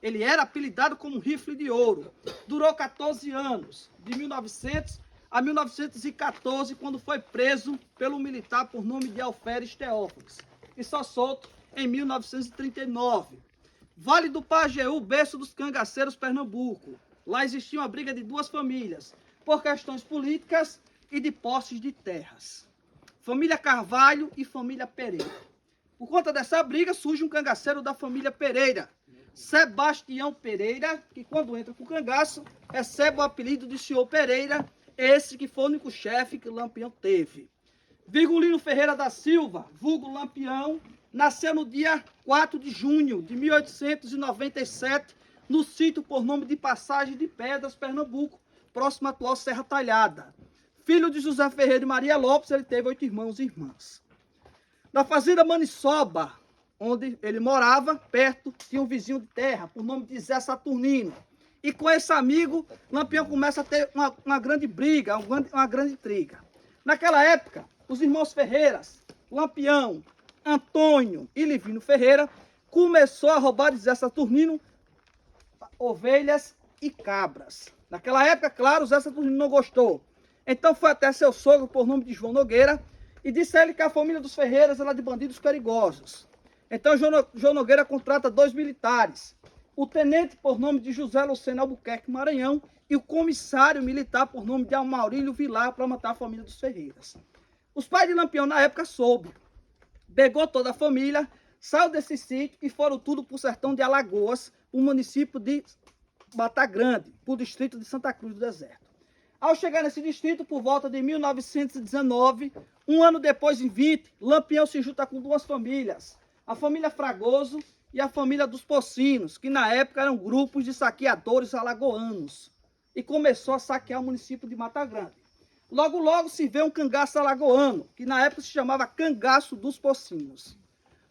Ele era apelidado como Rifle de Ouro. Durou 14 anos, de 1900 a 1914, quando foi preso pelo militar por nome de Alferes Teófilos, e só solto em 1939. Vale do Pajeú, berço dos cangaceiros Pernambuco. Lá existia uma briga de duas famílias, por questões políticas e de posses de terras. Família Carvalho e família Pereira. Por conta dessa briga, surge um cangaceiro da família Pereira, Sebastião Pereira, que quando entra com o cangaço, recebe o apelido de Senhor Pereira, esse que foi o único chefe que o Lampião teve. Virgulino Ferreira da Silva, vulgo Lampião, nasceu no dia 4 de junho de 1897, no sítio por nome de Passagem de Pedras, Pernambuco, próximo à atual Serra Talhada. Filho de José Ferreira e Maria Lopes, ele teve 8 irmãos e irmãs. Na fazenda Maniçoba, onde ele morava, perto, tinha um vizinho de terra, por nome de Zé Saturnino. E com esse amigo, Lampião começa a ter uma grande briga, uma grande intriga. Naquela época, os irmãos Ferreiras, Lampião, Antônio e Livino Ferreira, começou a roubar de Zé Saturnino ovelhas e cabras. Naquela época, claro, Zé Saturnino não gostou. Então foi até seu sogro, por nome de João Nogueira, e disse a ele que a família dos Ferreiras era de bandidos perigosos. Então João Nogueira contrata 2 militares, o tenente por nome de José Luceno Albuquerque Maranhão e o comissário militar por nome de Amaurílio Vilar para matar a família dos Ferreiras. Os pais de Lampião na época soube, pegou toda a família, saiu desse sítio e foram tudo para o sertão de Alagoas, o município de Mata Grande, para o distrito de Santa Cruz do Deserto. Ao chegar nesse distrito, por volta de 1919, um ano depois, em 20, Lampião se junta com 2 famílias, a família Fragoso e a família dos Pocinos, que na época eram grupos de saqueadores alagoanos, e começou a saquear o município de Mata Grande. Logo, logo se vê um cangaço alagoano, que na época se chamava Cangaço dos Pocinos.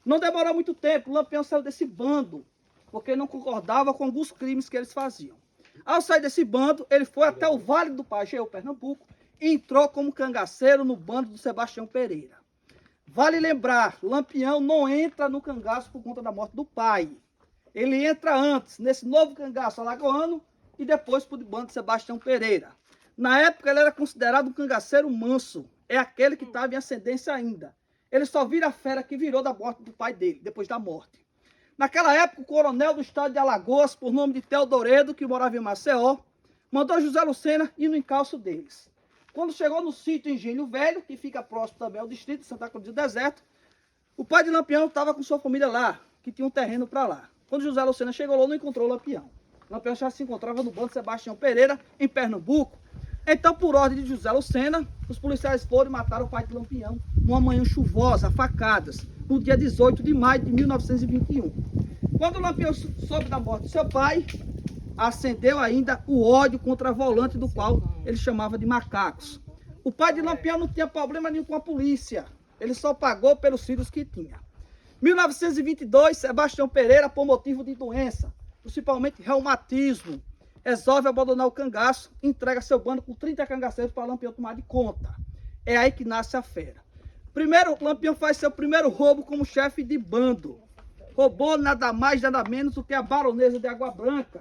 Não demorou muito tempo, Lampião saiu desse bando, porque não concordava com alguns crimes que eles faziam. Ao sair desse bando, ele foi até o Vale do Pajeú, Pernambuco, e entrou como cangaceiro no bando do Sebastião Pereira. Vale lembrar, Lampião não entra no cangaço por conta da morte do pai. Ele entra antes, nesse novo cangaço alagoano, e depois para o bando de Sebastião Pereira. Na época, ele era considerado um cangaceiro manso. É aquele que estava em ascendência ainda. Ele só vira a fera que virou da morte do pai dele, depois da morte. Naquela época, o coronel do estado de Alagoas, por nome de Teodoredo, que morava em Maceió, mandou José Lucena ir no encalço deles. Quando chegou no sítio Engenho Velho, que fica próximo também ao distrito de Santa Cruz do Deserto, o pai de Lampião estava com sua família lá, que tinha um terreno para lá. Quando José Lucena chegou lá, não encontrou Lampião. Lampião já se encontrava no bando de Sebastião Pereira, em Pernambuco. Então, por ordem de José Lucena, os policiais foram e mataram o pai de Lampião, numa manhã chuvosa, a facadas, no dia 18 de maio de 1921. Quando Lampião soube da morte de seu pai, acendeu ainda o ódio contra a volante, do qual ele chamava de macacos. O pai de Lampião não tinha problema nenhum com a polícia, ele só pagou pelos filhos que tinha. 1922, Sebastião Pereira, por motivo de doença, principalmente reumatismo, resolve abandonar o cangaço e entrega seu bando com 30 cangaceiros para Lampião tomar de conta. É aí que nasce a fera. Primeiro, Lampião faz seu primeiro roubo como chefe de bando. Roubou nada mais, nada menos do que a baronesa de Água Branca,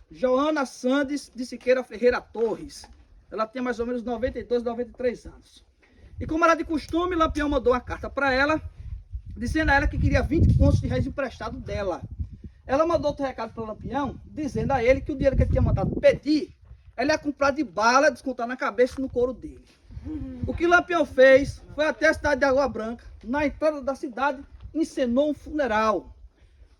Joana Sandes de Siqueira Ferreira Torres. Ela tinha mais ou menos 92, 93 anos. E como era de costume, Lampião mandou uma carta para ela, dizendo a ela que queria 20 contos de réis emprestado dela. Ela mandou outro recado para o Lampião, dizendo a ele que o dinheiro que ele tinha mandado pedir, ela ia comprar de bala, descontar na cabeça e no couro dele. O que Lampião fez foi até a cidade de Água Branca, na entrada da cidade, encenou um funeral.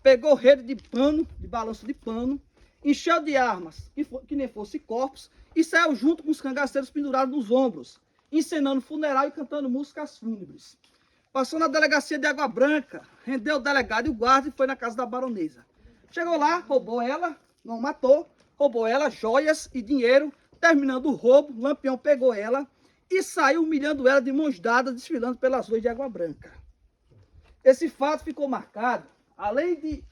Pegou rede de pano, de balanço de pano, encheu de armas, que nem fosse corpos, e saiu junto com os cangaceiros pendurados nos ombros, encenando funeral e cantando músicas fúnebres. Passou na delegacia de Água Branca, rendeu o delegado e o guarda e foi na casa da baronesa. Chegou lá, roubou ela, não matou, roubou ela joias e dinheiro. Terminando o roubo, Lampião pegou ela e saiu humilhando ela de mãos dadas, desfilando pelas ruas de Água Branca. Esse fato ficou marcado, além de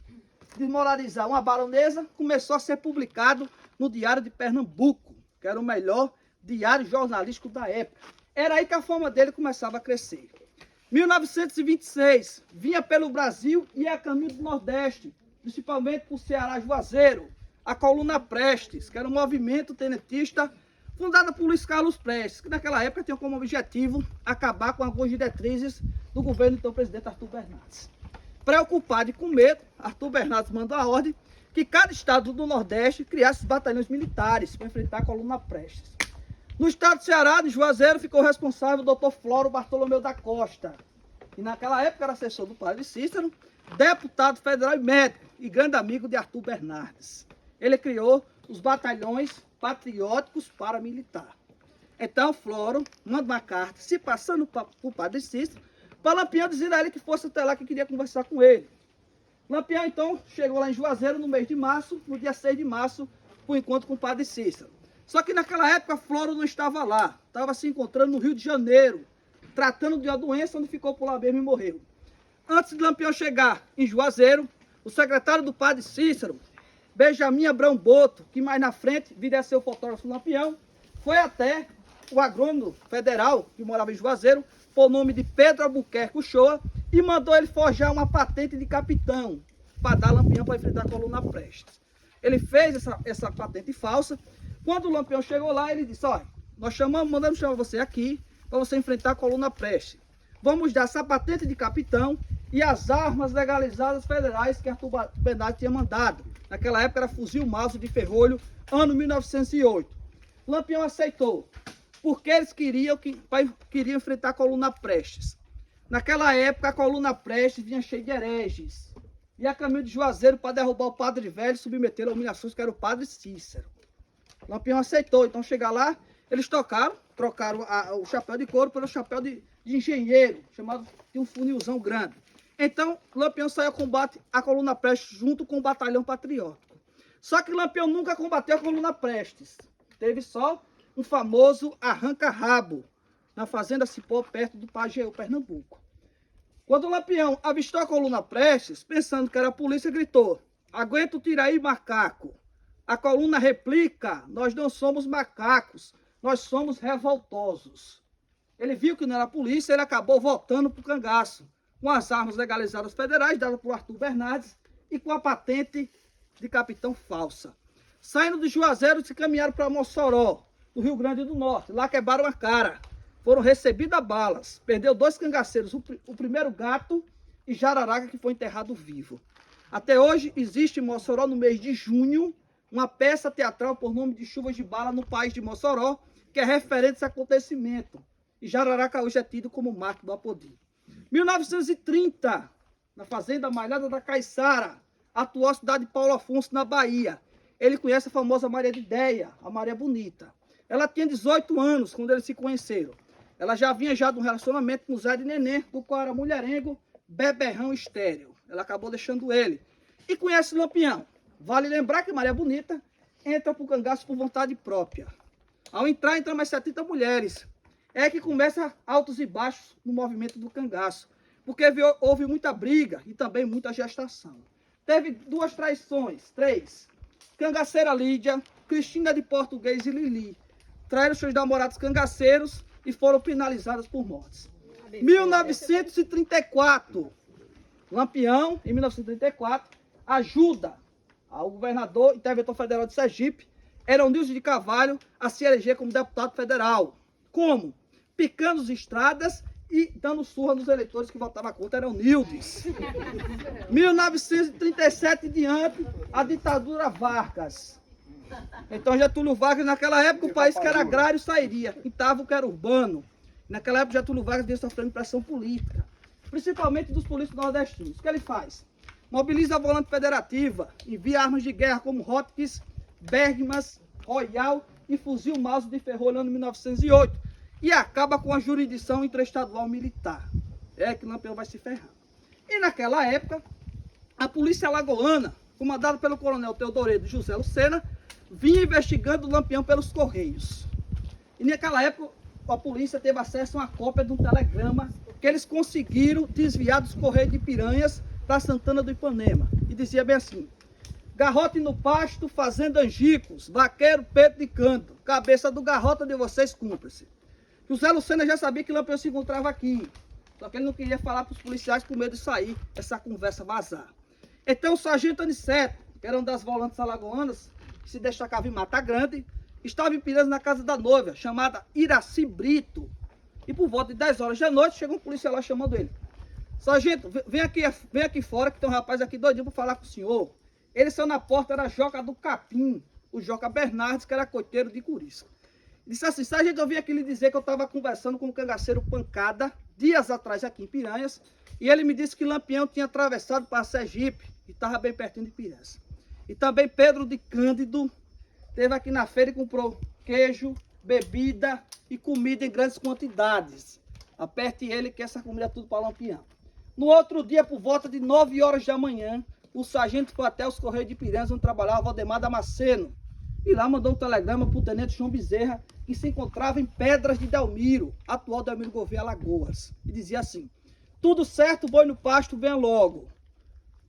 desmoralizar uma baronesa, começou a ser publicado no Diário de Pernambuco, que era o melhor diário jornalístico da época. Era aí que a fama dele começava a crescer. 1926, vinha pelo Brasil e a caminho do Nordeste, principalmente por Ceará Juazeiro, a Coluna Prestes, que era um movimento tenentista fundado por Luiz Carlos Prestes, que naquela época tinha como objetivo acabar com algumas diretrizes do governo então presidente Arthur Bernardes. Preocupado e com medo, Arthur Bernardes mandou a ordem que cada estado do Nordeste criasse batalhões militares para enfrentar a Coluna Prestes. No estado do Ceará, de Juazeiro, ficou responsável o Dr. Floro Bartolomeu da Costa, que naquela época era assessor do padre Cícero, deputado federal e médico, e grande amigo de Arthur Bernardes. Ele criou os batalhões patrióticos paramilitar. Então, Floro manda uma carta, se passando para o padre Cícero, para Lampião dizer a ele que fosse até lá que queria conversar com ele. Lampião, então, chegou lá em Juazeiro no mês de março, no dia 6 de março, para o encontro com o padre Cícero. Só que naquela época, Floro não estava lá, estava se encontrando no Rio de Janeiro, tratando de uma doença onde ficou por lá mesmo e morreu. Antes de Lampião chegar em Juazeiro, o secretário do padre Cícero, Benjamin Abrão Boto, que mais na frente viria a ser o fotógrafo Lampião, foi até o agrônomo federal, que morava em Juazeiro, por nome de Pedro Albuquerque Uchoa, e mandou ele forjar uma patente de capitão para dar Lampião para enfrentar a Coluna Prestes. Ele fez essa patente falsa. Quando o Lampião chegou lá, ele disse: olha, nós mandamos chamar você aqui para você enfrentar a Coluna Prestes. Vamos dar essa patente de capitão e as armas legalizadas federais que Arthur Bernardes tinha mandado. Naquela época era fuzil Mauser de Ferrolho, ano 1908. Lampião aceitou, porque eles queriam enfrentar a Coluna Prestes. Naquela época a Coluna Prestes vinha cheia de hereges. E a caminho de Juazeiro para derrubar o padre velho e submeter a humilhações, que era o padre Cícero. Lampião aceitou, então chegar lá, eles trocaram o chapéu de couro pelo chapéu de engenheiro, chamado de um funilzão grande. Então, Lampião saiu a combate a Coluna Prestes junto com o batalhão patriótico. Só que Lampião nunca combateu a Coluna Prestes. Teve só um famoso arranca-rabo na fazenda Cipó, perto do Pajeú, Pernambuco. Quando Lampião avistou a Coluna Prestes, pensando que era a polícia, gritou: aguenta o tiro aí, macaco. A coluna replica: nós não somos macacos, nós somos revoltosos. Ele viu que não era a polícia, ele acabou voltando para o cangaço, com as armas legalizadas federais dadas por Arthur Bernardes e com a patente de capitão falsa. Saindo de Juazeiro, se caminharam para Mossoró, no Rio Grande do Norte. Lá quebraram a cara, foram recebidos a balas. Perdeu 2 cangaceiros, o primeiro Gato e Jararaca, que foi enterrado vivo. Até hoje existe em Mossoró, no mês de junho, uma peça teatral por nome de Chuvas de Bala no País de Mossoró, que é referente a esse acontecimento. E Jararaca hoje é tido como marco do Apodi. 1930, na fazenda Malhada da Caiçara, atual cidade de Paulo Afonso, na Bahia. Ele conhece a famosa Maria de Ideia, a Maria Bonita. Ela tinha 18 anos quando eles se conheceram. Ela já vinha de um relacionamento com o Zé de Nenê, do qual era mulherengo, beberrão estéril. Ela acabou deixando ele. E conhece Lampião. Vale lembrar que Maria Bonita entra para o cangaço por vontade própria. Ao entrar, entram mais 70 mulheres. É que começa altos e baixos no movimento do cangaço, porque houve muita briga e também muita gestação. Teve 2 traições, 3. Cangaceira Lídia, Cristina de Português e Lili traíram seus namorados cangaceiros e foram penalizadas por mortes. 1934, Lampião, em 1934, ajuda ao governador interventor federal de Sergipe, Heronilson de Carvalho, a se eleger como deputado federal. Como? Picando as estradas e dando surra nos eleitores que votavam contra Heronildes. 1937 em diante, a ditadura Vargas. Então Getúlio Vargas, naquela época, o país que era agrário sairia, quintava o que era urbano. Naquela época, Getúlio Vargas veio sofrendo pressão política, principalmente dos políticos nordestinos. O que ele faz? Mobiliza a volante federativa, envia armas de guerra como Hotchkiss, Bergmas, Royal e fuzil Mauser de Ferrolho, ano 1908, e acaba com a jurisdição interestadual militar. É que Lampião vai se ferrar. E naquela época, a polícia alagoana, comandada pelo coronel Teodoredo e José Lucena, vinha investigando o Lampião pelos Correios. E naquela época, a polícia teve acesso a uma cópia de um telegrama que eles conseguiram desviar dos Correios de Piranhas para Santana do Ipanema. E dizia bem assim: garrote no pasto, fazendo angicos, vaqueiro, peito de canto, cabeça do garrota de vocês, cúmplice. José Lucena já sabia que Lampião se encontrava aqui, só que ele não queria falar para os policiais com medo de sair essa conversa vazar. Então o sargento Aniceto, que era uma das volantes alagoanas, que se destacava em Mata Grande, estava em Piranhas na casa da noiva, chamada Iraci Brito. E por volta de 10 horas da noite, chegou um policial lá chamando ele. Sargento, vem aqui fora, que tem um rapaz aqui doidinho para falar com o senhor. Ele saiu na porta, era Joca do Capim, o Joca Bernardes, que era coiteiro de Curisco. Disse assim: sargento, eu vim aqui lhe dizer que eu estava conversando com o cangaceiro Pancada, dias atrás aqui em Piranhas, e ele me disse que Lampião tinha atravessado para Sergipe, e estava bem pertinho de Piranhas. E também Pedro de Cândido esteve aqui na feira e comprou queijo, bebida e comida em grandes quantidades. Aperte ele que essa comida é tudo para Lampião. No outro dia, por volta de 9 horas da manhã, o sargento foi até os Correios de Piranhas, onde trabalhava Valdemar Damasceno. E lá mandou um telegrama para o tenente João Bezerra, que se encontrava em Pedras de Delmiro, atual Delmiro Gouveia, Alagoas. E dizia assim: tudo certo, boi no pasto, venha logo.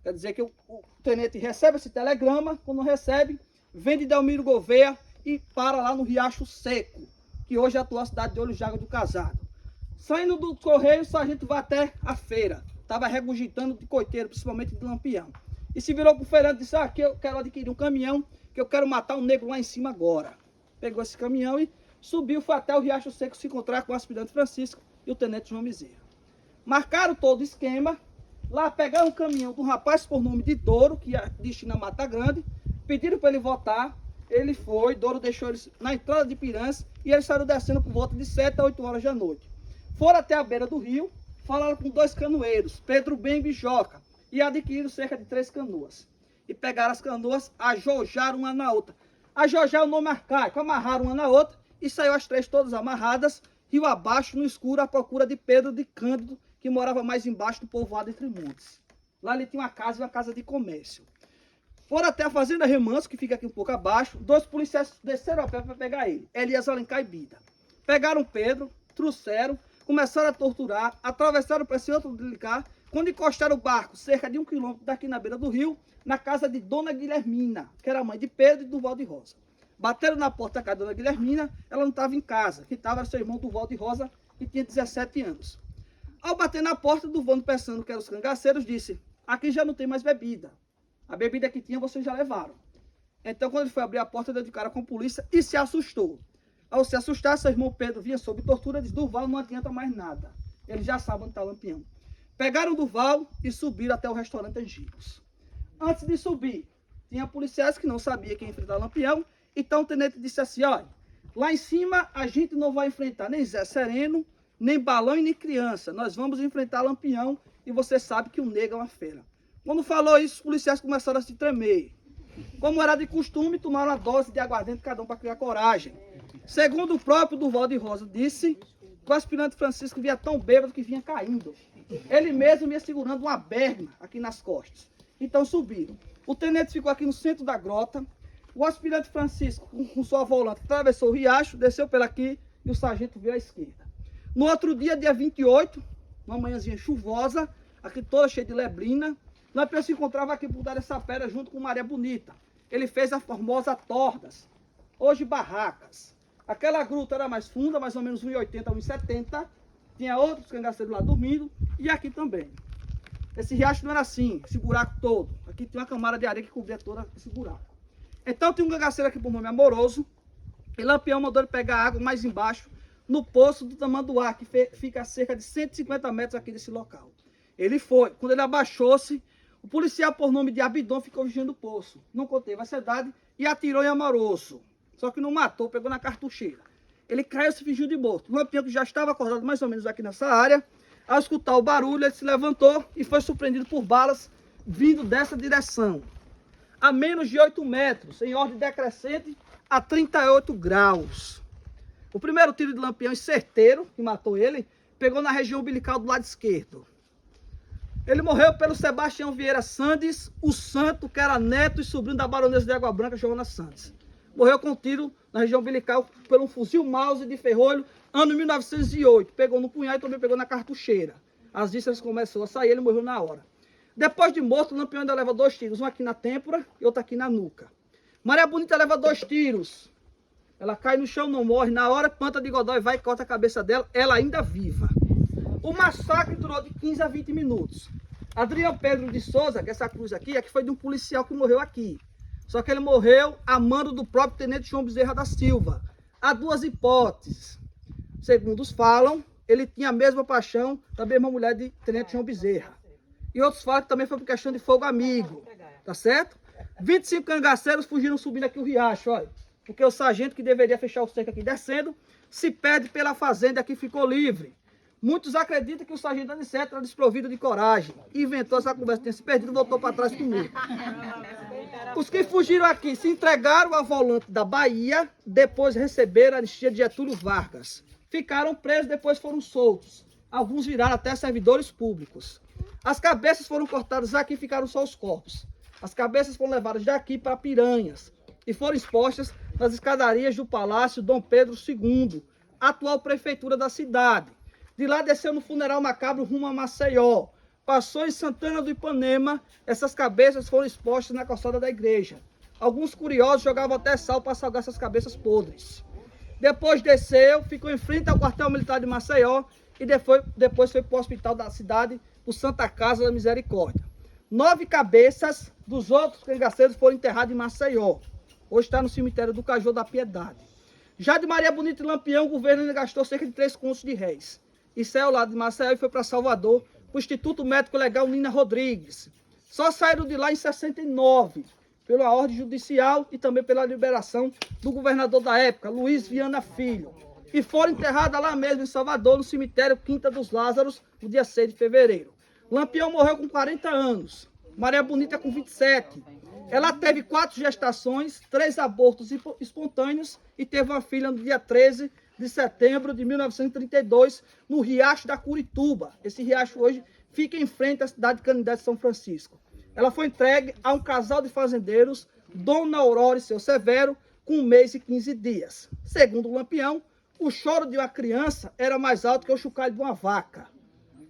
Quer dizer que o tenente recebe esse telegrama, quando recebe, vem de Delmiro Gouveia e para lá no Riacho Seco, que hoje é a atual cidade de Olho Jaga do Casado. Saindo do Correio, o sargento vai até a feira. Estava regurgitando de coiteiro, principalmente de Lampião. E se virou para o feirante e disse: aqui eu quero adquirir um caminhão, que eu quero matar um negro lá em cima agora. Pegou esse caminhão e subiu, foi até o Riacho Seco se encontrar com o aspirante Francisco e o tenente João Bezerra. Marcaram todo o esquema. Lá pegaram um caminhão de um rapaz por nome de Douro, que ia destinar a Mata Grande. Pediram para ele votar. Ele foi, Douro deixou eles na entrada de Piranhas e eles saíram descendo por volta de 7 a 8 horas da noite. Foram até a beira do rio, falaram com 2 canoeiros, Pedro Bengo e Joca, e adquiriram cerca de 3 canoas. E pegaram as canoas, ajojaram uma na outra. Ajojar é o nome arcaico, amarraram uma na outra e saiu as 3 todas amarradas, rio abaixo no escuro à procura de Pedro de Cândido, que morava mais embaixo do povoado Entre Montes. Lá ele tinha uma casa de comércio. Foram até a fazenda Remanso, que fica aqui um pouco abaixo. 2 policiais desceram a pé para pegar ele, Elias Alencar e Bida. Pegaram Pedro, trouxeram, começaram a torturar, atravessaram para esse outro de cá. Quando encostaram o barco, cerca de 1 quilômetro daqui na beira do rio, na casa de Dona Guilhermina, que era mãe de Pedro e Durval de Rosa. Bateram na porta da casa da Dona Guilhermina, ela não estava em casa. Quem estava era seu irmão Durval de Rosa, que tinha 17 anos. Ao bater na porta, Durval, pensando que eram os cangaceiros, disse: aqui já não tem mais bebida. A bebida que tinha vocês já levaram. Então, quando ele foi abrir a porta, deu de cara com a polícia e se assustou. Ao se assustar, seu irmão Pedro vinha sob tortura, disse: Durval, não adianta mais nada. Ele já sabe onde está Lampião. Pegaram Durval e subiram até o restaurante Angicos. Antes de subir, tinha policiais que não sabiam quem enfrentar Lampião. Então o tenente disse assim: olha, lá em cima a gente não vai enfrentar nem Zé Sereno, nem Balão e nem criança. Nós vamos enfrentar Lampião e você sabe que o negro é uma fera. Quando falou isso, os policiais começaram a se tremer. Como era de costume, tomaram uma dose de aguardente cada um para criar coragem. Segundo o próprio Durval de Rosa disse, que o aspirante Francisco vinha tão bêbado que vinha caindo. Ele mesmo ia segurando uma berma aqui nas costas. Então subiram. O tenente ficou aqui no centro da grota. O aspirante Francisco, com sua volante, atravessou o riacho, desceu pela aqui e o sargento veio à esquerda. No outro dia, dia 28, uma manhãzinha chuvosa, aqui toda cheia de lebrina, Lampião se encontrava aqui por dar essa pedra junto com Maria Bonita. Ele fez a formosa Tordas, hoje Barracas. Aquela gruta era mais funda, mais ou menos 1,80 a 1,70. Tinha outros cangaceiros lá dormindo e aqui também. Esse riacho não era assim, esse buraco todo. Aqui tinha uma camada de areia que cobria todo esse buraco. Então tinha um cangaceiro aqui por nome Amoroso. E Lampião mandou ele pegar água mais embaixo, no poço do Tamanduá, que fica a cerca de 150 metros aqui desse local. Ele foi. Quando ele abaixou-se, o policial por nome de Abidom ficou vigiando o poço. Não conteve a cidade e atirou em Amoroso. Só que não matou, pegou na cartucheira. Ele caiu e se fingiu de morto. O Lampião, que já estava acordado mais ou menos aqui nessa área, ao escutar o barulho, ele se levantou e foi surpreendido por balas vindo dessa direção. A menos de 8 metros, em ordem decrescente, a 38 graus. O primeiro tiro de Lampião, certeiro, que matou ele, pegou na região umbilical do lado esquerdo. Ele morreu pelo Sebastião Vieira Sandes, o santo, que era neto e sobrinho da baronesa de Água Branca, Joana Sandes. Morreu com um tiro na região umbilical por um fuzil Mauser de ferrolho, ano 1908. Pegou no punhal e também pegou na cartucheira. As vísceras começaram a sair, ele morreu na hora. Depois de morto, o Lampião ainda leva 2 tiros, um aqui na têmpora e outro aqui na nuca. Maria Bonita leva 2 tiros. Ela cai no chão, não morre. Na hora, Panta de Godói vai e corta a cabeça dela, ela ainda viva. O massacre durou de 15 a 20 minutos. Adriano Pedro de Souza, que essa cruz aqui, é que foi de um policial que morreu aqui. Só que ele morreu a mando do próprio tenente João Bezerra da Silva. Há duas hipóteses. Segundo os falam, ele tinha a mesma paixão da mesma mulher de tenente João Bezerra. E outros falam que também foi por questão de fogo amigo. Tá certo? 25 cangaceiros fugiram subindo aqui o riacho, olha. Porque o sargento que deveria fechar o cerco aqui descendo, se perde pela fazenda que ficou livre. Muitos acreditam que o sargento Aniceto era desprovido de coragem. Inventou essa conversa, tinha se perdido e voltou para trás comigo. Os que fugiram aqui se entregaram ao volante da Bahia, depois receberam a anistia de Getúlio Vargas. Ficaram presos, depois foram soltos. Alguns viraram até servidores públicos. As cabeças foram cortadas aqui e ficaram só os corpos. As cabeças foram levadas daqui para Piranhas e foram expostas nas escadarias do Palácio Dom Pedro II, atual prefeitura da cidade. De lá desceu no funeral macabro rumo a Maceió. Passou em Santana do Ipanema, essas cabeças foram expostas na calçada da igreja. Alguns curiosos jogavam até sal para salgar essas cabeças podres. Depois desceu, ficou em frente ao quartel militar de Maceió e depois foi para o hospital da cidade, o Santa Casa da Misericórdia. 9 cabeças dos outros cangaceiros foram enterradas em Maceió. Hoje está no cemitério do Cajô da Piedade. Já de Maria Bonita e Lampião, o governo ainda gastou cerca de 3 contos de réis. E saiu lá de Maceió e foi para Salvador, para o Instituto Médico Legal Nina Rodrigues. Só saíram de lá em 69, pela ordem judicial e também pela liberação do governador da época, Luiz Viana Filho. E foram enterradas lá mesmo em Salvador, no cemitério Quinta dos Lázaros, no dia 6 de fevereiro. Lampião morreu com 40 anos, Maria Bonita com 27. Ela teve 4 gestações, 3 abortos espontâneos e teve uma filha no dia 13 de setembro de 1932, no Riacho da Curituba. Esse riacho hoje fica em frente à cidade de Canindé de São Francisco. Ela foi entregue a um casal de fazendeiros, Dona Aurora e seu Severo, com 1 mês e 15 dias. Segundo o Lampião, o choro de uma criança era mais alto que o chocalho de uma vaca.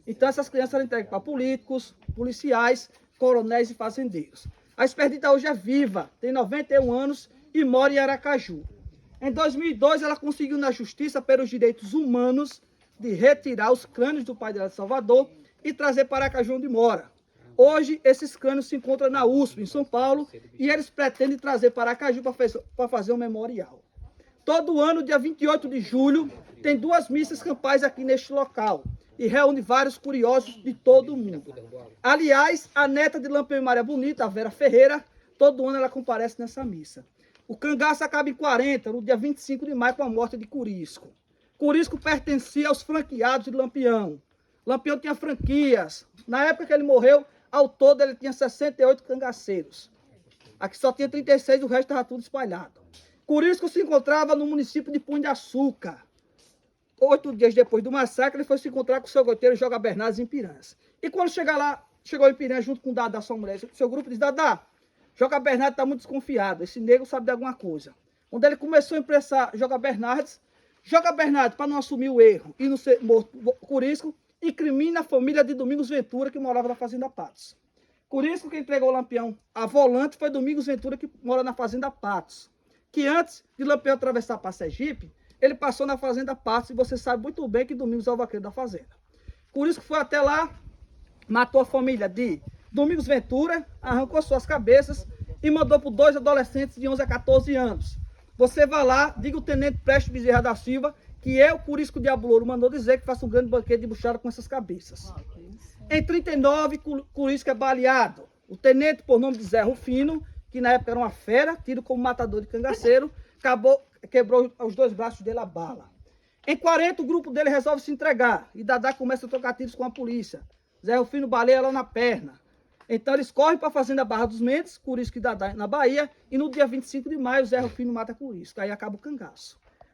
Então essas crianças eram entregues para políticos, policiais, coronéis e fazendeiros. A Experdita hoje é viva, tem 91 anos e mora em Aracaju. Em 2002, ela conseguiu na justiça, pelos direitos humanos, de retirar os crânios do pai dela de Salvador e trazer para Aracaju, onde mora. Hoje, esses crânios se encontram na USP, em São Paulo, e eles pretendem trazer para Aracaju para fazer um memorial. Todo ano, dia 28 de julho, tem 2 missas campais aqui neste local e reúne vários curiosos de todo o mundo. Aliás, a neta de Lampião e Maria Bonita, a Vera Ferreira, todo ano ela comparece nessa missa. O cangaço acaba em 40, no dia 25 de maio, com a morte de Curisco. Curisco pertencia aos franqueados de Lampião. Lampião tinha franquias. Na época que ele morreu, ao todo ele tinha 68 cangaceiros. Aqui só tinha 36, o resto estava tudo espalhado. Curisco se encontrava no município de Pão de Açúcar. 8 dias depois do massacre, ele foi se encontrar com o seu goteiro Joga Bernardes em Piranhas. E quando chegou em Piranhas junto com o Dadá, sua mulher, seu grupo diz: Dadá, Joga Bernardes está muito desconfiado, esse negro sabe de alguma coisa. Quando ele começou a impressar Joga Bernardes, para não assumir o erro e não ser morto Curisco, incrimina a família de Domingos Ventura, que morava na Fazenda Patos. Curisco, que entregou o Lampião a volante, foi Domingos Ventura, que mora na Fazenda Patos. Que antes de Lampião atravessar para Sergipe, ele passou na Fazenda Patos, e você sabe muito bem que Domingos é o vaqueiro da fazenda. Curisco foi até lá, matou a família de Domingos Ventura, arrancou suas cabeças e mandou por 2 adolescentes de 11 a 14 anos. Você vai lá, diga o tenente Prestes Bezerra da Silva, que o Curisco Diabo Louro mandou dizer que faça um grande banquete de buchada com essas cabeças. Em 39, Curisco é baleado. O tenente, por nome de Zé Rufino, que na época era uma fera, tido como matador de cangaceiro, quebrou os 2 braços dele a bala. Em 40, o grupo dele resolve se entregar e Dadá começa a trocar tiros com a polícia. Zé Rufino baleia ela na perna. Então eles correm para a Fazenda Barra dos Mendes, Curisco e Dadá na Bahia, e no dia 25 de maio, Zé Rufino mata Curisco. Aí acaba o cangaço.